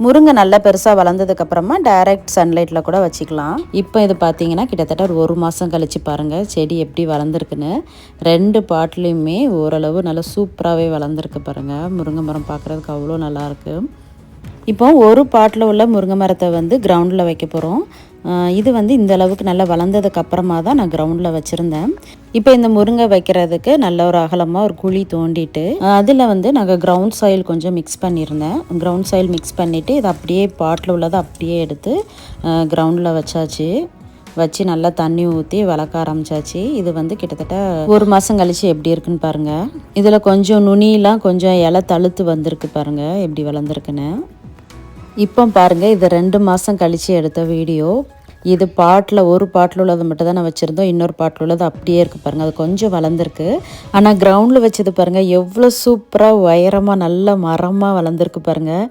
முருங்கை நல்லா பெருசாக வளர்ந்ததுக்கப்புறமா டைரக்ட் சன்லைட்டில் கூட வச்சுக்கலாம். இப்போ இது பார்த்தீங்கன்னா கிட்டத்தட்ட ஒரு மாதம் கழித்து பாருங்கள் செடி எப்படி வளர்ந்துருக்குன்னு. 2 பாட்லேயுமே ஓரளவு நல்லா சூப்பராகவே வளர்ந்துருக்கு பாருங்கள். முருங்கை மரம் பார்க்குறதுக்கு அவ்வளோ நல்லாயிருக்கு. இப்போ ஒரு பாட்டில் உள்ள முருங்கை மரத்தை வந்து கிரவுண்டில் வைக்க போகிறோம். இது வந்து இந்த அளவுக்கு நல்லா வளர்ந்ததுக்கு அப்புறமா தான் நான் கிரவுண்டில் வச்சுருந்தேன். இப்போ இந்த முருங்கை வைக்கிறதுக்கு நல்ல ஒரு அகலமாக ஒரு குழி தோண்டிட்டு அதில் வந்து நாங்கள் கிரவுண்ட் சாயில் கொஞ்சம் மிக்ஸ் பண்ணியிருந்தேன். கிரவுண்ட் சாயில் மிக்ஸ் பண்ணிவிட்டு இதை அப்படியே பாட்டில் உள்ளதை அப்படியே எடுத்து கிரவுண்டில் வச்சாச்சு. வச்சு நல்லா தண்ணி ஊற்றி வளர்க்க ஆரம்பித்தாச்சு. இது வந்து கிட்டத்தட்ட ஒரு மாதம் கழித்து எப்படி இருக்குன்னு பாருங்கள். இதில் கொஞ்சம் நுனியெலாம் கொஞ்சம் இலை தழுத்து வந்திருக்கு பாருங்கள் எப்படி வளர்ந்துருக்குன்னு. இப்போ பாருங்கள் இது 2 மாதம் கழித்து எடுத்த வீடியோ. இது ஒரு பாட்டில் உள்ளது மட்டும் தான் நான் வச்சுருந்தோம். இன்னொரு பாட்டில் உள்ளது அப்படியே இருக்குது பாருங்கள். அது கொஞ்சம் வளர்ந்துருக்கு. ஆனால் கிரவுண்டில் வச்சது பாருங்கள் எவ்வளோ சூப்பராக உயரமாக நல்ல மரமாக வளர்ந்துருக்கு பாருங்கள்.